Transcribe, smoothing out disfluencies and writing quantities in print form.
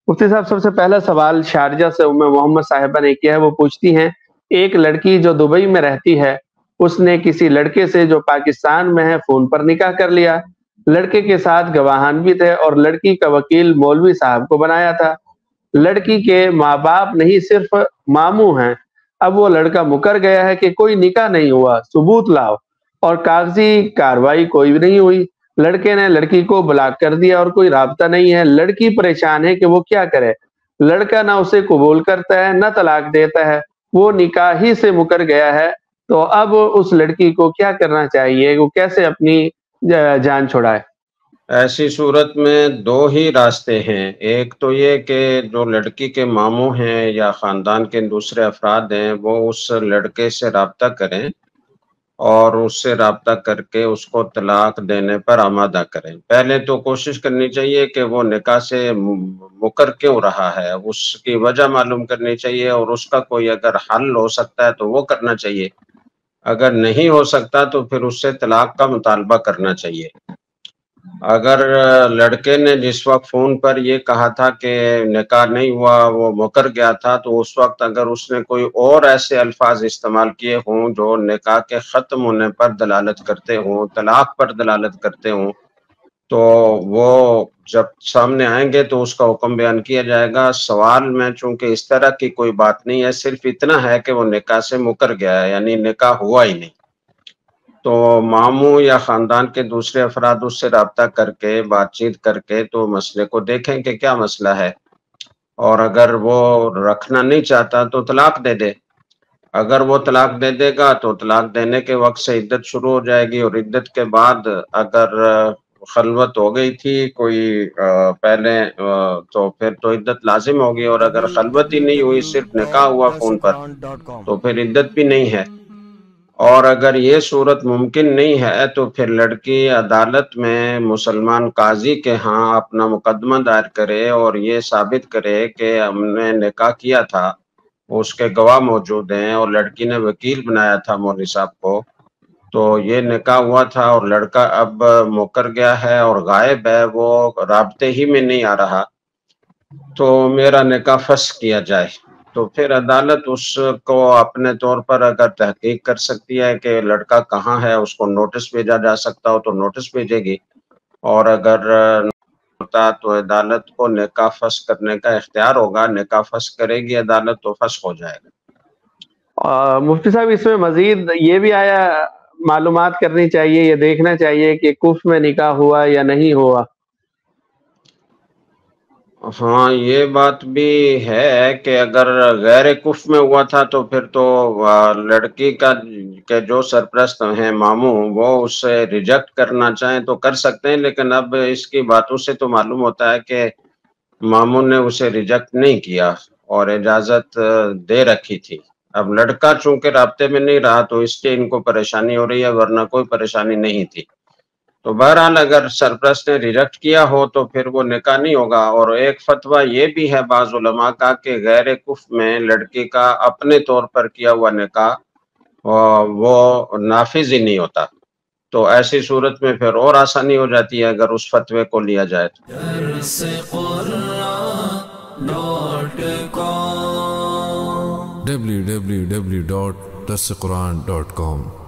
مفتی صاحب، سب سے پہلا سوال شارجہ سے ام محمد صاحبہ نے کیا ہے. وہ پوچھتی ہیں ایک لڑکی جو دبئی میں رہتی ہے اس نے کسی لڑکے سے جو پاکستان میں ہے فون پر نکاح کر لیا. لڑکے کے ساتھ گواہان بھی تھے اور لڑکی کا وکیل مولوی صاحب کو بنایا تھا. لڑکی کے ماں باپ نہیں صرف ماموں ہیں. اب وہ لڑکا مکر گیا ہے کہ کوئی نکاح نہیں ہوا، ثبوت لاؤ، اور کاغذی کاروائی کوئی بھی نہیں ہوئی. لڑکے نے لڑکی کو بلاک کر دیا اور کوئی رابطہ نہیں ہے. لڑکی پریشان ہے کہ وہ کیا کرے. لڑکا نہ اسے قبول کرتا ہے نہ طلاق دیتا ہے. وہ نکاح ہی سے مکر گیا ہے. تو اب اس لڑکی کو کیا کرنا چاہیے؟ وہ کیسے اپنی جان چھڑائے؟ ایسی صورت میں دو ہی راستے ہیں. ایک تو یہ کہ جو لڑکی کے ماموں ہیں یا خاندان کے دوسرے افراد ہیں وہ اس لڑکے سے رابطہ کریں اور اس سے رابطہ کر کے اس کو طلاق دینے پر آمادہ کریں. پہلے تو کوشش کرنی چاہیے کہ وہ نکاح سے مکر کیوں رہا ہے، اس کی وجہ معلوم کرنی چاہیے، اور اس کا کوئی اگر حل ہو سکتا ہے تو وہ کرنا چاہیے. اگر نہیں ہو سکتا تو پھر اس سے طلاق کا مطالبہ کرنا چاہیے. اگر لڑکے نے جس وقت فون پر یہ کہا تھا کہ نکاح نہیں ہوا، وہ مکر گیا تھا، تو اس وقت اگر اس نے کوئی اور ایسے الفاظ استعمال کیے ہوں جو نکاح کے ختم ہونے پر دلالت کرتے ہوں، طلاق پر دلالت کرتے ہوں، تو وہ جب سامنے آئیں گے تو اس کا حکم بیان کیا جائے گا. سوال میں چونکہ اس طرح کی کوئی بات نہیں ہے، صرف اتنا ہے کہ وہ نکاح سے مکر گیا ہے، یعنی نکاح ہوا ہی نہیں. تو ماموں یا خاندان کے دوسرے افراد اس سے رابطہ کر کے بات چیت کر کے تو مسئلے کو دیکھیں کہ کیا مسئلہ ہے، اور اگر وہ رکھنا نہیں چاہتا تو طلاق دے دے. اگر وہ طلاق دے دے گا تو طلاق دینے کے وقت سے عدت شروع ہو جائے گی، اور عدت کے بعد اگر خلوت ہو گئی تھی کوئی پہلے تو پھر تو عدت لازم ہوگی، اور اگر خلوت ہی نہیں ہوئی، صرف نکاح ہوا فون پر، تو پھر عدت بھی نہیں ہے. اور اگر یہ صورت ممکن نہیں ہے تو پھر لڑکی عدالت میں مسلمان قاضی کے ہاں اپنا مقدمہ دائر کرے اور یہ ثابت کرے کہ ہم نے نکاح کیا تھا، اس کے گواہ موجود ہیں، اور لڑکی نے وکیل بنایا تھا مولوی صاحب کو، تو یہ نکاح ہوا تھا اور لڑکا اب مکر گیا ہے اور غائب ہے، وہ رابطے ہی میں نہیں آ رہا، تو میرا نکاح فسخ کیا جائے. تو پھر عدالت اس کو اپنے طور پر اگر تحقیق کر سکتی ہے کہ لڑکا کہاں ہے، اس کو نوٹس بھیجا جا سکتا ہو تو نوٹس بھیجے گی، اور اگر ہوتا تو عدالت کو نکاح فسخ کرنے کا اختیار ہوگا. نکاح فسخ کرے گی عدالت تو فسخ ہو جائے گا. مفتی صاحب، اس میں مزید یہ بھی آیا معلومات کرنی چاہیے، یہ دیکھنا چاہیے کہ کف میں نکاح ہوا یا نہیں ہوا؟ ہاں، یہ بات بھی ہے کہ اگر غیر کف میں ہوا تھا تو پھر تو لڑکی کا کے جو سرپرست ہیں ماموں، وہ اس سے ریجیکٹ کرنا چاہیں تو کر سکتے ہیں، لیکن اب اس کی باتوں سے تو معلوم ہوتا ہے کہ ماموں نے اسے ریجیکٹ نہیں کیا اور اجازت دے رکھی تھی. اب لڑکا چونکہ رابطے میں نہیں رہا تو اس لیے ان کو پریشانی ہو رہی ہے، ورنہ کوئی پریشانی نہیں تھی. تو بہرحال اگر سرپرست نے ریجیکٹ کیا ہو تو پھر وہ نکاح نہیں ہوگا. اور ایک فتویٰ یہ بھی ہے بعض علماء کا کہ غیر کف میں لڑکی کا اپنے طور پر کیا ہوا نکاح وہ نافذ ہی نہیں ہوتا. تو ایسی صورت میں پھر اور آسانی ہو جاتی ہے اگر اس فتوے کو لیا جائے www.darsequran.com